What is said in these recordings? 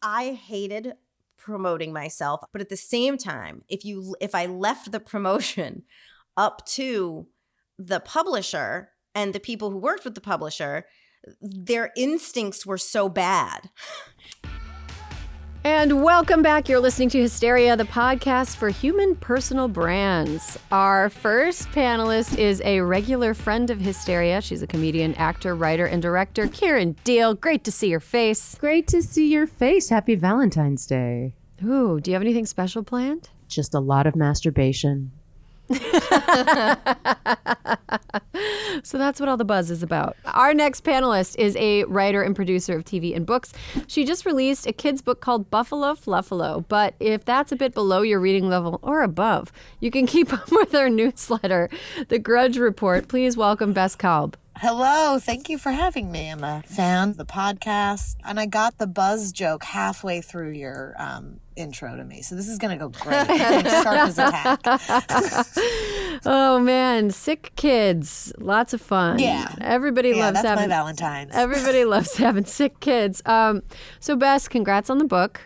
I hated promoting myself, but at the same time, if I left the promotion up to the publisher and the people who worked with the publisher, their instincts were so bad. And welcome back. You're listening to Hysteria, the podcast for human personal brands. Our first panelist is a regular friend of Hysteria. She's a comedian, actor, writer, and director, Karen Deal. Great to see your face. Great to see your face. Happy Valentine's Day. Ooh, do you have anything special planned? Just a lot of masturbation. So that's what all the buzz is about. Our next panelist is a writer and producer of TV and books. She just released a kid's book called Buffalo Fluffalo. But if that's a bit below your reading level or above, you can keep up with our newsletter, The Grudge Report. Please welcome Bess Kalb. Hello, thank you for having me. I'm a fan of the podcast, and I got the buzz joke halfway through your intro to me, so this is going to go great. Sharp as a tack. Oh man, sick kids, lots of fun. Yeah, everybody loves that's having my Valentine's. Everybody loves having sick kids. So Bess, congrats on the book.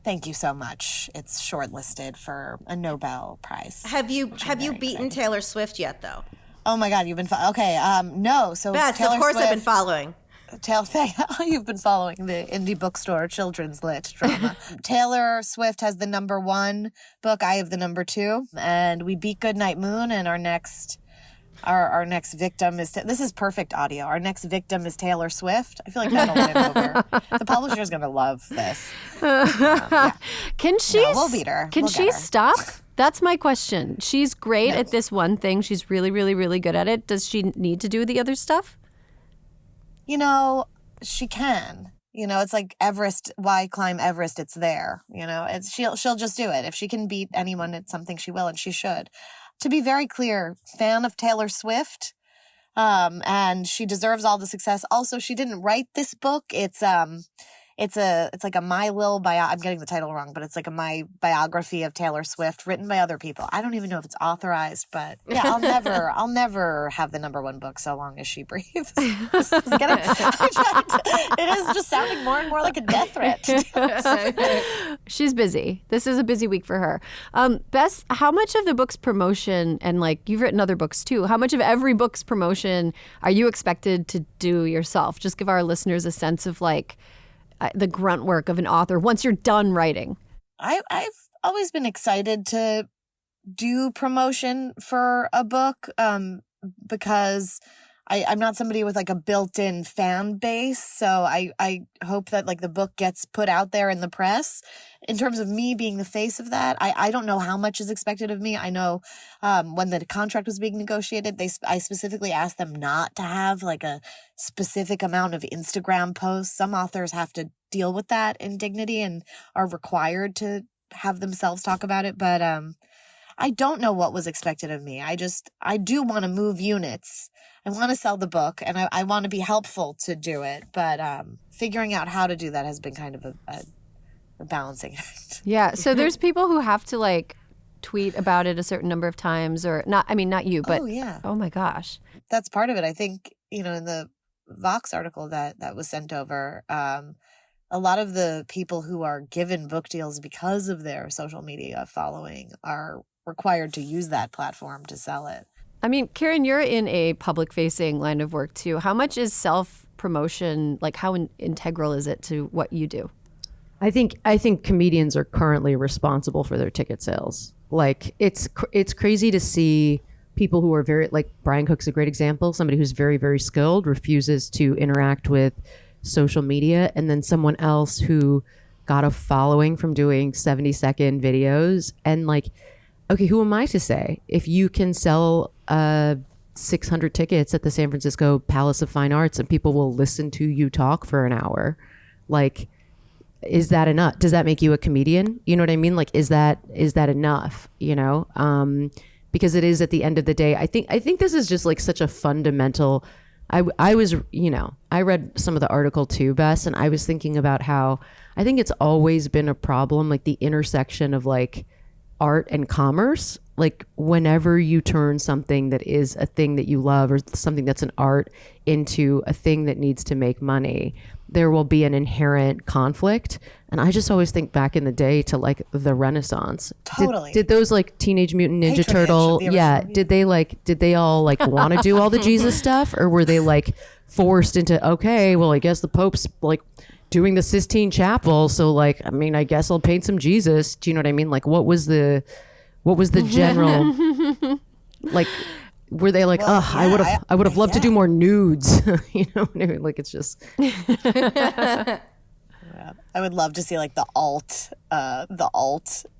Thank you so much. It's shortlisted for a Nobel Prize. Have you beaten Taylor Swift yet, though? Oh my God, you've been no. So Bess, Taylor of course Swift, I've been following. You've been following the indie bookstore children's lit drama. Taylor Swift has the #1 book. I have the #2, and we beat Goodnight Moon. And our next victim is this is perfect audio. Our next victim is Taylor Swift. I feel like that'll win over. The publisher's gonna love this. Yeah. Can she? No, we'll beat her. Can she stop? That's my question. She's great at this one thing. She's really, really, really good at it. Does she need to do the other stuff? You know, she can. You know, it's like Everest. Why climb Everest? It's there. You know, she'll just do it. If she can beat anyone at something, she will, and she should. To be very clear, fan of Taylor Swift, and she deserves all the success. Also, she didn't write this book. It's like a my I'm getting the title wrong, but it's like my biography of Taylor Swift written by other people. I don't even know if it's authorized, but yeah, I'll never have the #1 book so long as she breathes. It is just sounding more and more like a death threat. She's busy. This is a busy week for her. Bess, how much of the book's promotion, and like you've written other books too, how much of every book's promotion are you expected to do yourself? Just give our listeners a sense of like the grunt work of an author once you're done writing. I've always been excited to do promotion for a book because I'm not somebody with like a built-in fan base. So I hope that like the book gets put out there in the press. In terms of me being the face of that, I don't know how much is expected of me. I know when the contract was being negotiated, I specifically asked them not to have like a specific amount of Instagram posts. Some authors have to deal with that indignity and are required to have themselves talk about it. But I don't know what was expected of me. I do want to move units. I want to sell the book, and I want to be helpful to do it. But figuring out how to do that has been kind of a balancing act. Yeah. So there's people who have to like tweet about it a certain number of times, or not. I mean, not you, but oh my gosh, that's part of it. I think in the Vox article that was sent over, a lot of the people who are given book deals because of their social media following are required to use that platform to sell it. I mean, Karen, you're in a public-facing line of work too. How much is self-promotion, like how integral is it to what you do? I think comedians are currently responsible for their ticket sales. Like it's crazy to see people who are very, like Brian Cook's a great example, somebody who's very, very skilled, refuses to interact with social media, and then someone else who got a following from doing 70-second videos. And like, okay, who am I to say if you can sell 600 tickets at the San Francisco Palace of Fine Arts and people will listen to you talk for an hour? Like, is that enough? Does that make you a comedian? You know what I mean? Like, is that enough? You know, because it is at the end of the day. I think this is just like such a fundamental. I was, I read some of the article too, Bess, and I was thinking about how I think it's always been a problem, like the intersection of like art and commerce. like whenever you turn something that is a thing that you love or something that's an art into a thing that needs to make money, there will be an inherent conflict. And I just always think back in the day to like the Renaissance. Totally. Did those like Teenage Mutant Ninja Patronage of Turtle? the Yeah. original, Did they all like want to do all the Jesus stuff, or were they like forced into, okay, well, I guess the Pope's like doing the Sistine Chapel, so like, I mean, I guess I'll paint some Jesus. Do you know what I mean? Like, what was the general like? Were they like, Well, oh, yeah, I would have loved to yeah. do more nudes. You know what I mean? Like, it's just Yeah. I would love to see like the alt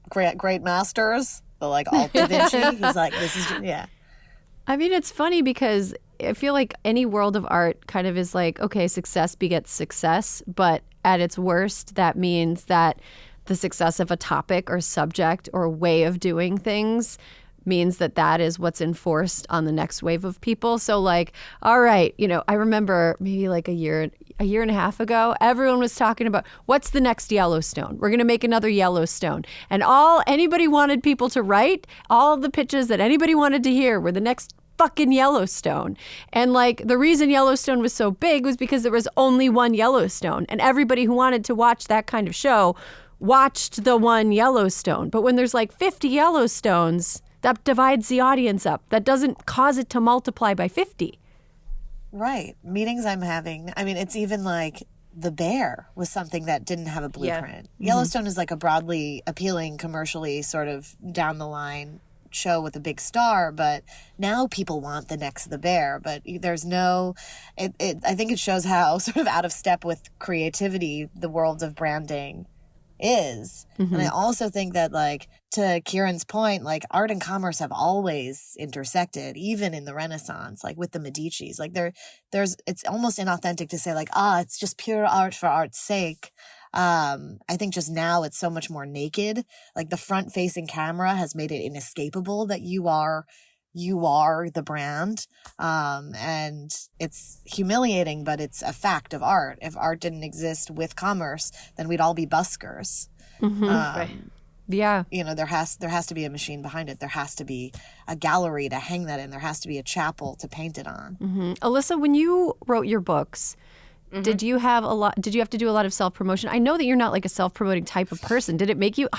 great masters, the like alt Da Vinci. He's like, this is, yeah. I mean, it's funny because I feel like any world of art kind of is like, okay, success begets success. But at its worst, that means that the success of a topic or subject or way of doing things means that that is what's enforced on the next wave of people. So like, all right, you know, I remember maybe like a year and a half ago, everyone was talking about what's the next Yellowstone. We're going to make another Yellowstone. And all anybody wanted people to write, all the pitches that anybody wanted to hear were the next fucking Yellowstone. And like the reason Yellowstone was so big was because there was only one Yellowstone, and everybody who wanted to watch that kind of show watched the one Yellowstone. But when there's like 50 Yellowstones, that divides the audience up. That doesn't cause it to multiply by 50. Right. Meetings I'm having. I mean, it's even like The Bear was something that didn't have a blueprint. Yellowstone is like a broadly appealing, commercially sort of down the line show with a big star, but now people want the next The Bear. But there's no, I think it shows how sort of out of step with creativity the world of branding is. And I also think that, like, to Kieran's point, like art and commerce have always intersected, even in the Renaissance, like with the Medicis. Like there's it's almost inauthentic to say like, it's just pure art for art's sake. I think just now it's so much more naked. Like the front facing camera has made it inescapable that you are the brand. And it's humiliating, but it's a fact of art. If art didn't exist with commerce, then we'd all be buskers. Right. Yeah. You know, there has to be a machine behind it. There has to be a gallery to hang that in. There has to be a chapel to paint it on. Alyssa, when you wrote your books, did you have to do a lot of self-promotion? I know that you're not like a self-promoting type of person. How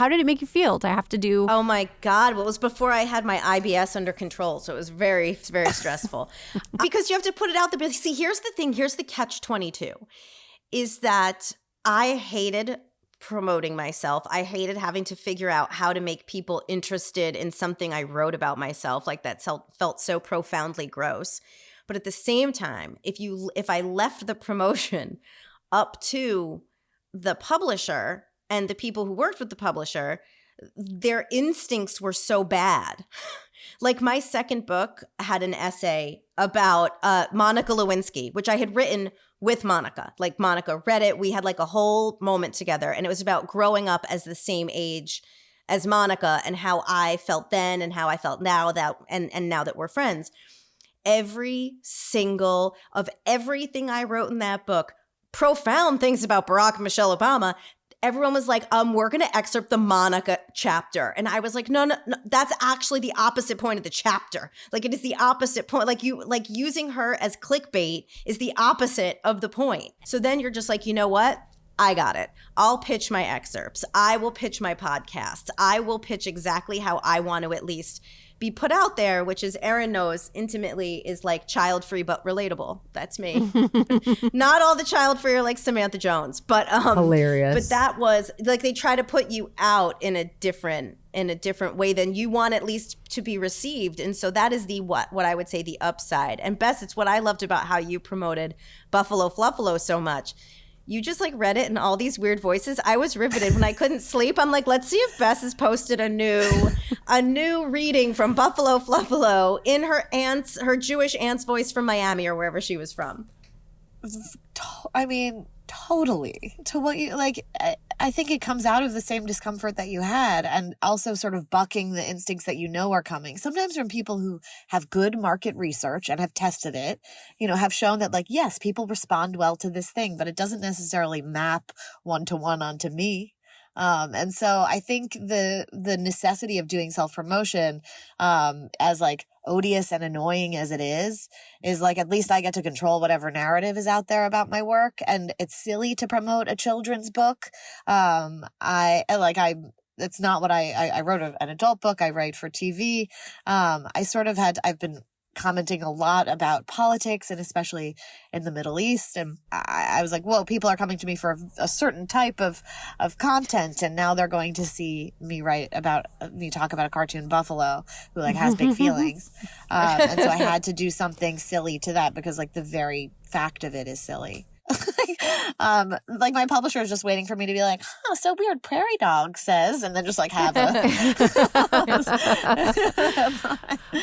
did it make you feel to have to do? Oh my God. Well, it was before I had my IBS under control. So it was very, very stressful because you have to put it out there. See, here's the thing. Here's the catch-22 is that I hated promoting myself. I hated having to figure out how to make people interested in something I wrote about myself. Like that felt so profoundly gross. But at the same time, if I left the promotion up to the publisher and the people who worked with the publisher, their instincts were so bad. Like my second book had an essay about Monica Lewinsky, which I had written with Monica. Like Monica read it. We had like a whole moment together, and it was about growing up as the same age as Monica and how I felt then and how I felt now and now that we're friends. Every single of everything I wrote in that book, profound things about Barack and Michelle Obama, everyone was like, we're going to excerpt the Monica chapter. And I was like, no, that's actually the opposite point of the chapter. Like it is the opposite point. Like using her as clickbait is the opposite of the point. So then you're just like, you know what? I got it. I'll pitch my excerpts. I will pitch my podcasts. I will pitch exactly how I want to at least be put out there, which is Erin knows intimately is like child-free but relatable. That's me. Not all the child-free are like Samantha Jones, but hilarious. But that was like they try to put you out in a different way than you want at least to be received. And so that is the what I would say the upside. And Bess, it's what I loved about how you promoted Buffalo Fluffalo so much. You just like read it in all these weird voices. I was riveted when I couldn't sleep. I'm like, let's see if Bess has posted a new reading from Buffalo Fluffalo in her Jewish aunt's voice from Miami or wherever she was from. I mean, totally. To what you like, I think it comes out of the same discomfort that you had, and also sort of bucking the instincts that you know are coming. Sometimes from people who have good market research and have tested it, you know, have shown that like, yes, people respond well to this thing, but it doesn't necessarily map one-to-one onto me. And so I think the necessity of doing self-promotion, as like odious and annoying as it is like, at least I get to control whatever narrative is out there about my work. And it's silly to promote a children's book. It's not what I wrote an adult book. I write for TV. I've been commenting a lot about politics, and especially in the Middle East. And I was like, whoa, people are coming to me for a certain type of content. And now they're going to see me talk about a cartoon buffalo who like has big feelings. And so I had to do something silly to that, because like the very fact of it is silly. Like my publisher is just waiting for me to be like, so weird, prairie dog says, and then just like have a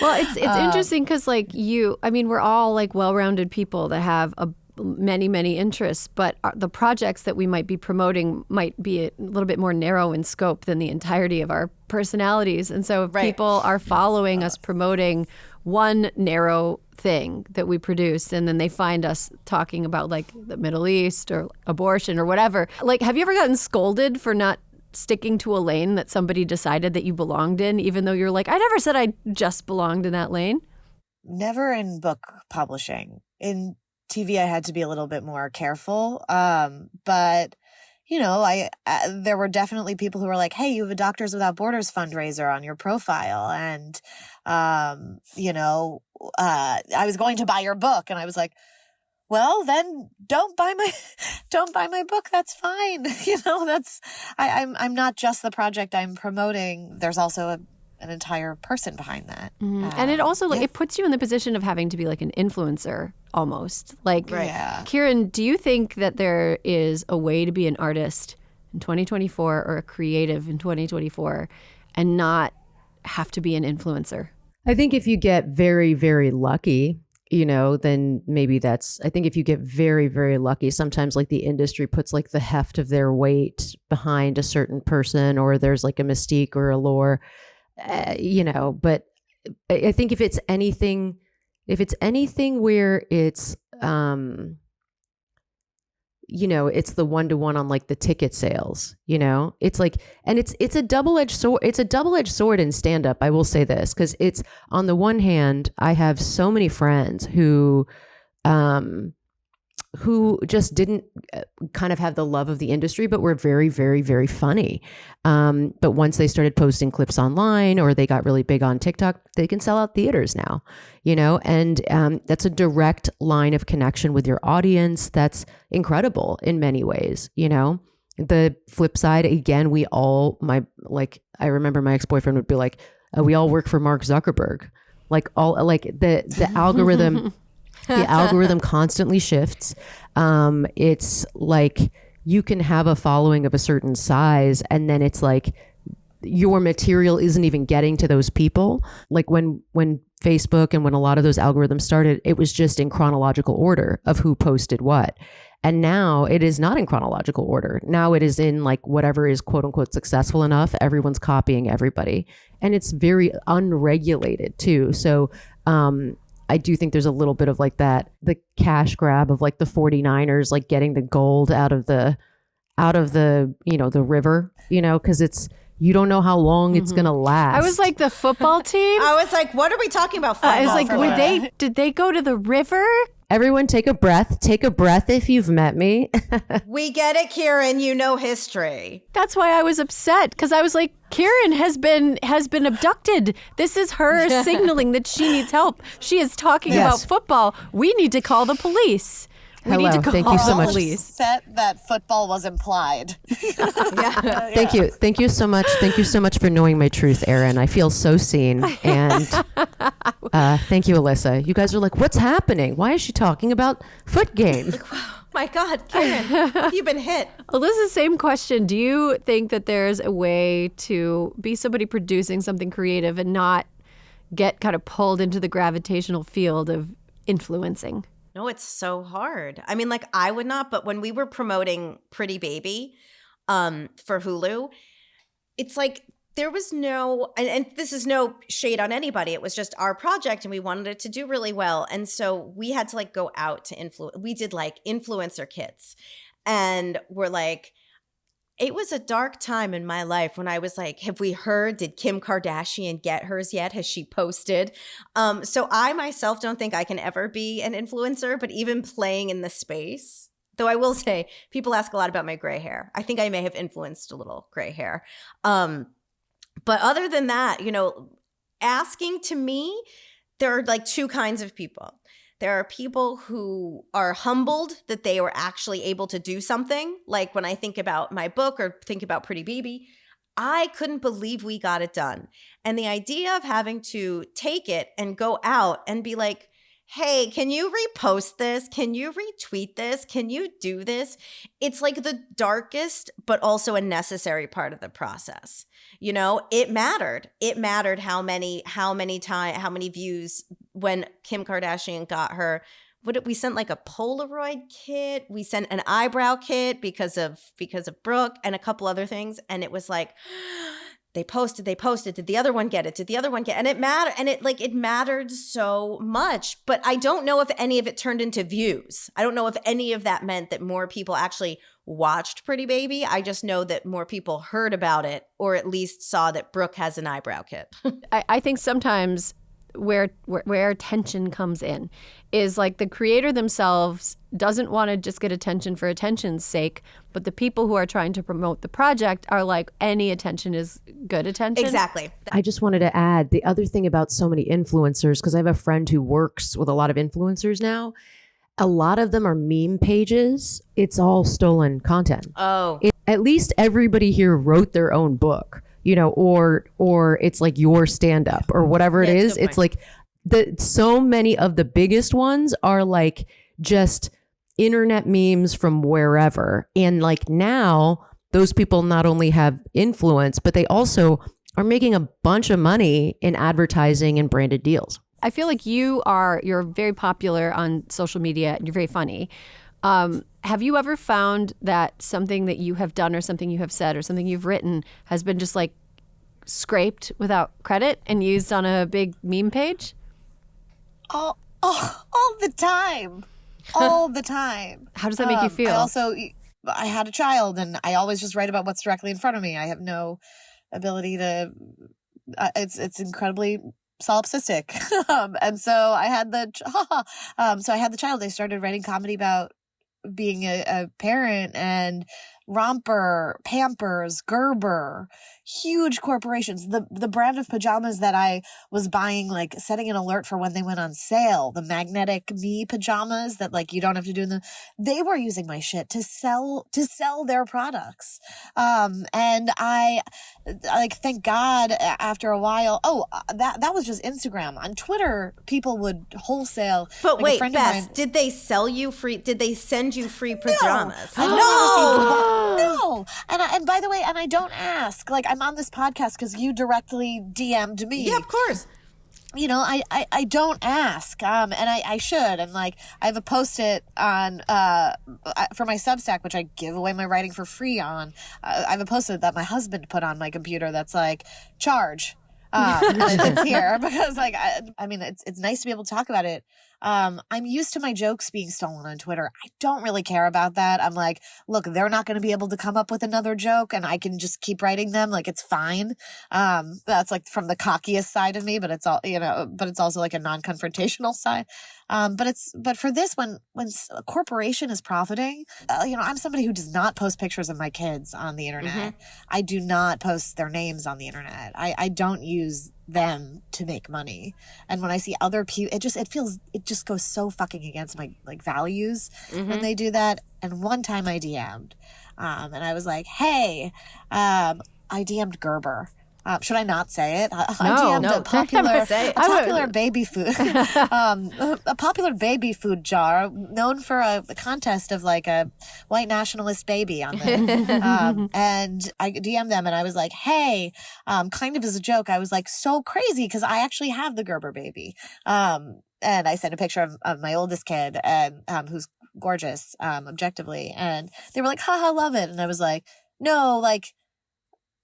Well, it's interesting because like we're all like well-rounded people that have many interests, but the projects that we might be promoting might be a little bit more narrow in scope than the entirety of our personalities. And so if people are following us promoting one narrow thing that we produce, and then they find us talking about like the Middle East or abortion or whatever, like, have you ever gotten scolded for not sticking to a lane that somebody decided that you belonged in, even though you're like, I never said I just belonged in that lane? Never in book publishing. In TV, I had to be a little bit more careful. But there were definitely people who were like, hey, you have a Doctors Without Borders fundraiser on your profile. And, I was going to buy your book, and I was like, well, then don't buy my book. That's fine. I'm not just the project I'm promoting. There's also an entire person behind that. Mm-hmm. And it also it puts you in the position of having to be like an influencer almost. Like, Kieran, do you think that there is a way to be an artist in 2024 or a creative in 2024 and not have to be an influencer? I think if you get very, very lucky, then maybe I think if you get very, very lucky, sometimes like the industry puts like the heft of their weight behind a certain person, or there's like a mystique or a lore, but I think if it's anything where it's, it's the one-to-one on like the ticket sales, it's like, and it's a double-edged sword. It's a double-edged sword in stand-up. I will say this, because it's, on the one hand, I have so many friends who just didn't kind of have the love of the industry, but were very, very, very funny. But once they started posting clips online, or they got really big on TikTok, they can sell out theaters now, and that's a direct line of connection with your audience. That's incredible in many ways, The flip side, again, I remember my ex-boyfriend would be like, we all work for Mark Zuckerberg. Like the algorithm... The algorithm constantly shifts. It's like you can have a following of a certain size, and then it's like your material isn't even getting to those people. Like when Facebook and when a lot of those algorithms started, it was just in chronological order of who posted what. And now it is not in chronological order. Now it is in like whatever is quote unquote successful enough. Everyone's copying everybody. And it's very unregulated too. So, I do think there's a little bit of like that, the cash grab of like the 49ers, like getting the gold out of the, the river, because you don't know how long it's going to last. I was like, the football team? I was like, what are we talking about? I was like, did they go to the river? Everyone take a breath. Take a breath if you've met me. We get it, Kieran. You know history. That's why I was upset, because I was like, Kieran has been abducted. This is her signaling that she needs help. She is talking about football. We need to call the police. We need to call Thank you so much. Upset that football was implied. Thank you. Thank you so much. Thank you so much for knowing my truth, Erin. I feel so seen. And thank you, Alyssa. You guys are like, what's happening? Why is she talking about foot game? My God, Kieran, have you been hit? Alyssa, same question. Do you think that there's a way to be somebody producing something creative and not get kind of pulled into the gravitational field of influencing? No, it's so hard. I mean, like, I would not, but when we were promoting Pretty Baby for Hulu, it's like there was no, and this is no shade on anybody. It was just our project and we wanted it to do really well. And so we had to like go out to influence. We did like influencer kits, and we're like, It was a dark time in my life when I was like, have we heard, did Kim Kardashian get hers yet? Has she posted? So I myself don't think I can ever be an influencer, but even playing in the space, though I will say people ask a lot about my gray hair. I think I may have influenced a little gray hair. But other than that, asking to me, there are like two kinds of people. There are people who are humbled that they were actually able to do something. Like when I think about my book or think about Pretty Baby, I couldn't believe we got it done. And the idea of having to take it and go out and be like, hey, can you repost this? Can you retweet this? Can you do this? It's like the darkest, but also a necessary part of the process. It mattered. It mattered how many views when Kim Kardashian got her. We sent like a Polaroid kit. We sent an eyebrow kit because of Brooke and a couple other things. And it was like, they posted. Did the other one get it? Did the other one get it? And it mattered. And it mattered so much. But I don't know if any of it turned into views. I don't know if any of that meant that more people actually watched Pretty Baby. I just know that more people heard about it, or at least saw that Brooke has an eyebrow kit. I think sometimes where tension comes in is like the creator themselves doesn't want to just get attention for attention's sake, but the people who are trying to promote the project are like, any attention is good attention. Exactly. I just wanted to add the other thing about so many influencers, because I have a friend who works with a lot of influencers now. A lot of them are meme pages. It's all stolen content. Oh. At least everybody here wrote their own book, or it's like your stand-up or whatever it is. It's like so many of the biggest ones are like just internet memes from wherever. And like now those people not only have influence, but they also are making a bunch of money in advertising and branded deals. I feel like you're very popular on social media and you're very funny. Have you ever found that something that you have done or something you have said or something you've written has been just like scraped without credit and used on a big meme page? All the time. All the time. How does that make you feel? I had a child and I always just write about what's directly in front of me. I have no ability to, it's incredibly solipsistic. And so I had the child. I started writing comedy about being a parent, and Romper, Pampers, Gerber, huge corporations. The brand of pajamas that I was buying, like setting an alert for when they went on sale, the magnetic me pajamas that like you don't have to do them. They were using my shit to sell their products. And I like, thank God after a while, that was just Instagram. On Twitter, people would wholesale. But like wait, Beth, did they sell you free? Did they send you free pajamas? No. And by the way, and I don't ask. Like, I'm on this podcast because you directly DM'd me. Yeah, of course. I don't ask. And I should. And like, I have a post-it on, for my Substack, which I give away my writing for free on. I have a post-it that my husband put on my computer that's like, charge. It's here because like, I mean, it's nice to be able to talk about it. I'm used to my jokes being stolen on Twitter. I don't really care about that. I'm like, look, they're not going to be able to come up with another joke and I can just keep writing them. Like, it's fine. That's like from the cockiest side of me, but it's all, but it's also like a non-confrontational side. But for this, when a corporation is profiting, I'm somebody who does not post pictures of my kids on the internet. Mm-hmm. I do not post their names on the internet. I don't use them to make money. And when I see other people, it just goes so fucking against my like values when they do that. And one time I DM'd, and I was like, hey, I DM'd Gerber. Should I not say it? I DM'd a popular baby food, a popular baby food jar known for a contest of like a white nationalist baby on there. And I DM'd them and I was like, hey, kind of as a joke, I was like, so crazy because I actually have the Gerber baby. And I sent a picture of my oldest kid, and who's gorgeous, objectively. And they were like, haha, love it. And I was like, no, like,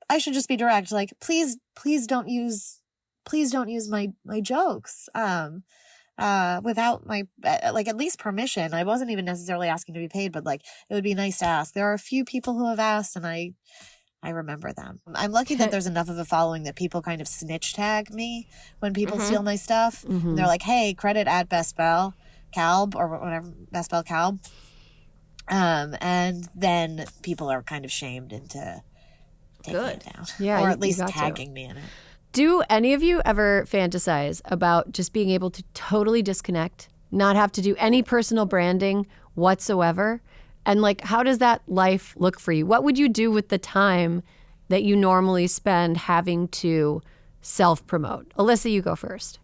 I should just be direct. Like, please don't use my jokes. without my, like, at least permission. I wasn't even necessarily asking to be paid, but like, it would be nice to ask. There are a few people who have asked, and I remember them. I'm lucky that there's enough of a following that people kind of snitch tag me when people steal my stuff. And they're like, hey, credit at Best Bell Calb or whatever, Best Bell Calb. And then people are kind of shamed into taking it down. Yeah, or at least tagging me in it. Do any of you ever fantasize about just being able to totally disconnect, not have to do any personal branding whatsoever? And like, how does that life look for you? What would you do with the time that you normally spend having to self-promote? Alyssa, you go first.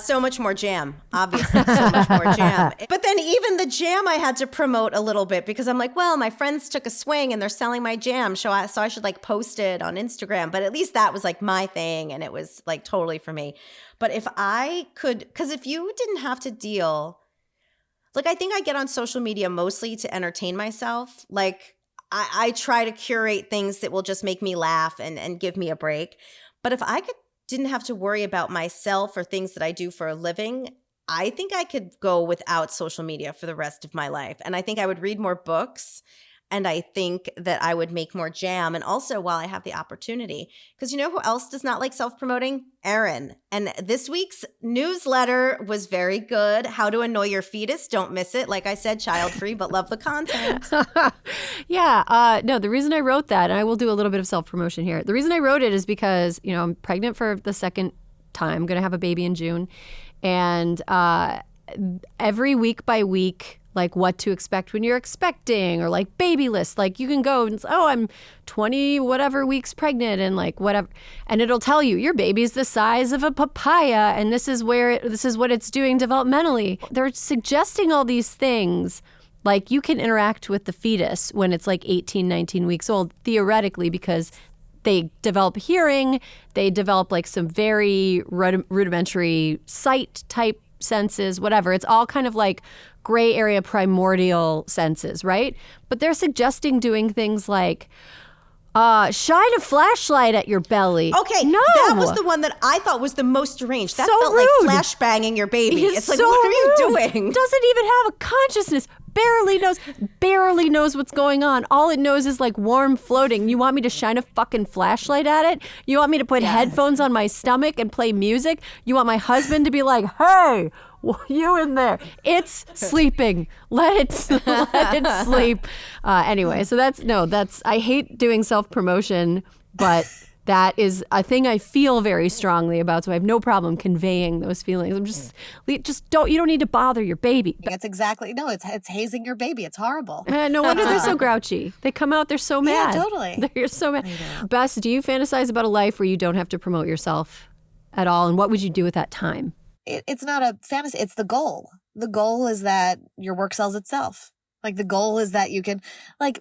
So much more jam, obviously, so much more jam. But then even the jam I had to promote a little bit because I'm like, well, my friends took a swing and they're selling my jam, so I should like post it on Instagram. But at least that was like my thing and it was like totally for me. But if I could, because if you didn't have to deal, like I think I get on social media mostly to entertain myself. Like I try to curate things that will just make me laugh and give me a break. But if I didn't have to worry about myself or things that I do for a living, I think I could go without social media for the rest of my life. And I think I would read more books. And I think that I would make more jam. And also while I have the opportunity, because you know who else does not like self-promoting? Erin. And this week's newsletter was very good. How to Annoy Your Fetus. Don't miss it. Like I said, child-free, but love the content. No, the reason I wrote that, and I will do a little bit of self-promotion here. The reason I wrote it is because, you know, I'm pregnant for the second time. I'm going to have a baby in June. And every week by week, like what to expect when you're expecting or like baby lists. Like you can go and oh, I'm 20 whatever weeks pregnant and like whatever. And it'll tell you your baby's the size of a papaya and this is what it's doing developmentally. They're suggesting all these things. Like you can interact with the fetus when it's like 18, 19 weeks old, theoretically, because they develop hearing, they develop like some very rudimentary sight type senses, whatever. It's all kind of like gray area primordial senses, right? But they're suggesting doing things like shine a flashlight at your belly. Okay, no, that was the one that I thought was the most deranged. That so felt rude. like flash banging your baby. It's like, so what are you rude. doing? Doesn't even have a consciousness. Barely knows what's going on. All it knows is like warm floating. You want me to shine a fucking flashlight at it? You want me to put headphones on my stomach and play music? You want my husband to be like, hey, you in there? It's sleeping. Let it sleep. Anyway, so that's I hate doing self-promotion, but that is a thing I feel very strongly about, so I have no problem conveying those feelings. I'm just you don't need to bother your baby. It's exactly, no, it's hazing your baby. It's horrible. No wonder they're so grouchy. They come out, they're so mad. Yeah, totally. They're so mad. Bess, do you fantasize about a life where you don't have to promote yourself at all? And what would you do with that time? It's not a fantasy. It's the goal. The goal is that your work sells itself. Like the goal is that you can, like,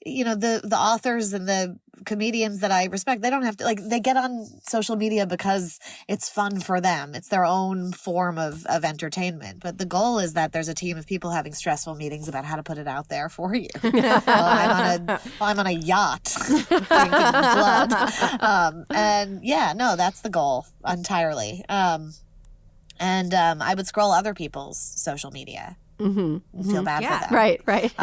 you know, the authors and the comedians that I respect, they don't have to, like, they get on social media because it's fun for them. It's their own form of entertainment. But the goal is that there's a team of people having stressful meetings about how to put it out there for you. while I'm on a yacht drinking blood. And yeah, no, that's the goal entirely. And I would scroll other people's social media. Mm-hmm. Feel bad for them. Right.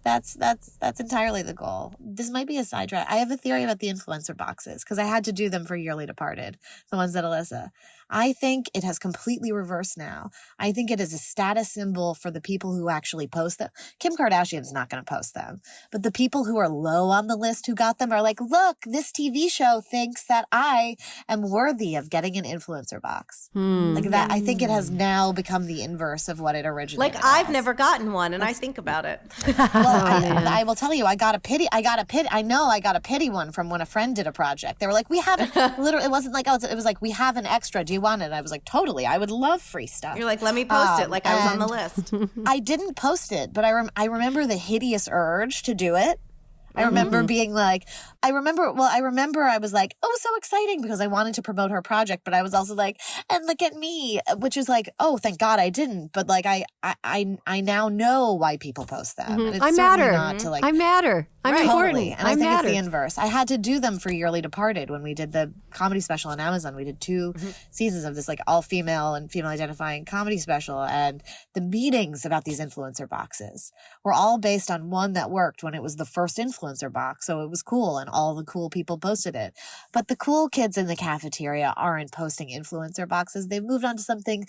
That's entirely the goal. This might be a side track. I have a theory about the influencer boxes because I had to do them for Yearly Departed, the ones at Alyssa. I think it has completely reversed now. I think it is a status symbol for the people who actually post them. Kim Kardashian's not going to post them. But the people who are low on the list who got them are like, look, this TV show thinks that I am worthy of getting an influencer box. Like that. I think it has now become the inverse of what it originally was. Like I've never gotten one and I think about it. Well, I will tell you, I got a pity one from when a friend did a project. They were like, we haven't, literally, it wasn't like, it was like, we have an extra. Do you want it? And I was like, totally. I would love free stuff. You're like, let me post it. Like I was on the list. I didn't post it, but I remember the hideous urge to do it. I remember being like, I remember I was like, oh, so exciting because I wanted to promote her project, but I was also like, and look at me, which is like, oh, thank God I didn't. But like, I now know why people post them. And it's I matter. not to like, I matter. I'm Right. important. Totally. And I I'm think mattered. it's the inverse. I had to do them for Yearly Departed when we did the comedy special on Amazon. We did 2 seasons of this like all female and female identifying comedy special. And the meetings about these influencer boxes were all based on one that worked when it was the first influencer box. So it was cool and all the cool people posted it. But the cool kids in the cafeteria aren't posting influencer boxes. They've moved on to something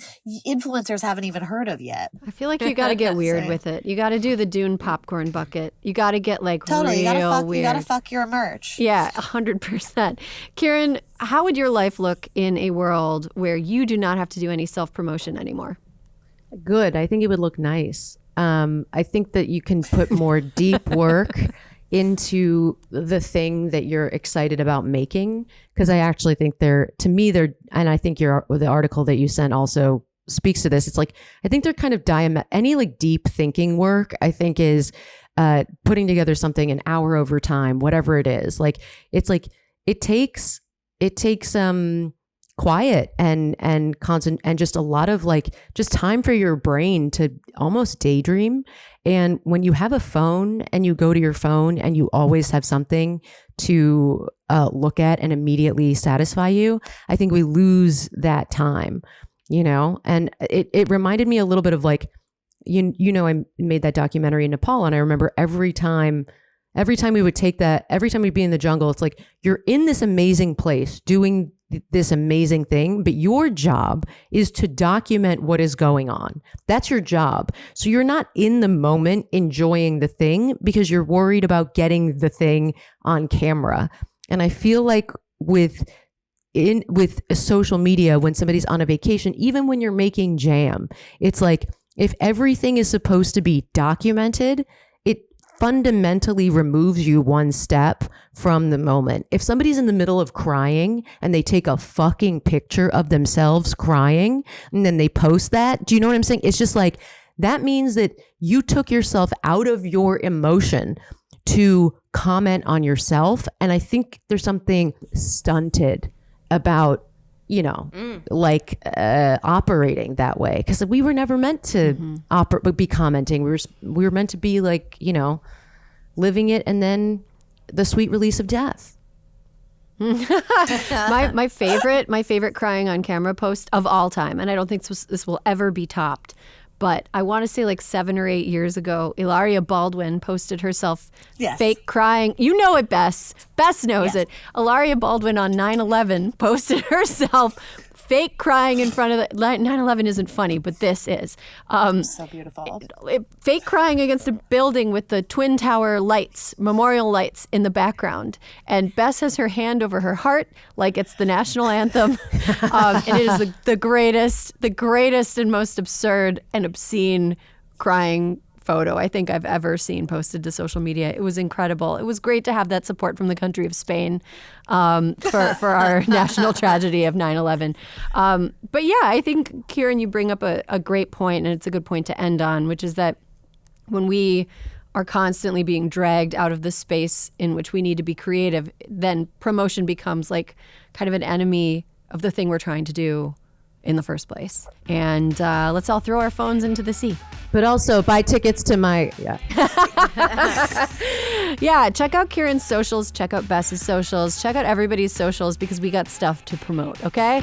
influencers haven't even heard of yet. I feel like you got to get weird with it. You got to do the Dune popcorn bucket. You got to get like Totally. real weird. You gotta fuck your merch. Yeah, 100%. Kieran, how would your life look in a world where you do not have to do any self-promotion anymore? Good. I think it would look nice. I think that you can put more deep work into the thing that you're excited about making. Because I actually think they're, and I think the article that you sent also speaks to this. It's like, I think they're kind of any like deep thinking work, I think is putting together something an hour over time, whatever it is. Like, it's like, it takes quiet and constant and just a lot of like just time for your brain to almost daydream. And when you have a phone and you go to your phone and you always have something to look at and immediately satisfy you, I think we lose that time, and it reminded me a little bit of like, I made that documentary in Nepal, and I remember every time we would take that, every time we'd be in the jungle, it's like, you're in this amazing place doing this amazing thing, but your job is to document what is going on. That's your job. So you're not in the moment enjoying the thing because you're worried about getting the thing on camera. And I feel like with social media, when somebody's on a vacation, even when you're making jam, it's like, if everything is supposed to be documented, it fundamentally removes you one step from the moment. If somebody's in the middle of crying and they take a fucking picture of themselves crying and then they post that, do you know what I'm saying? It's just like, that means that you took yourself out of your emotion to comment on yourself. And I think there's something stunted about operating that way, because we were never meant to be commenting. We were meant to be like, living it and then the sweet release of death. my favorite crying on camera post of all time, and I don't think this will ever be topped, but I want to say like 7 or 8 years ago, Hilaria Baldwin posted herself fake crying. You know it, Bess. Bess knows it. Hilaria Baldwin on 9/11 posted herself fake crying in front of the 9/11 isn't funny, but this is. So beautiful. Fake crying against a building with the Twin Tower lights, memorial lights in the background. And Bess has her hand over her heart like it's the national anthem. And it is the greatest and most absurd and obscene crying photo I think I've ever seen posted to social media. It was incredible. It was great to have that support from the country of Spain for our national tragedy of 9/11. But yeah, I think, Kieran, you bring up a great point, and it's a good point to end on, which is that when we are constantly being dragged out of the space in which we need to be creative, then promotion becomes like kind of an enemy of the thing we're trying to do in the first place. And let's all throw our phones into the sea. But also buy tickets to my, Yeah, check out Kieran's socials, check out Bess's socials, check out everybody's socials, because we got stuff to promote, okay?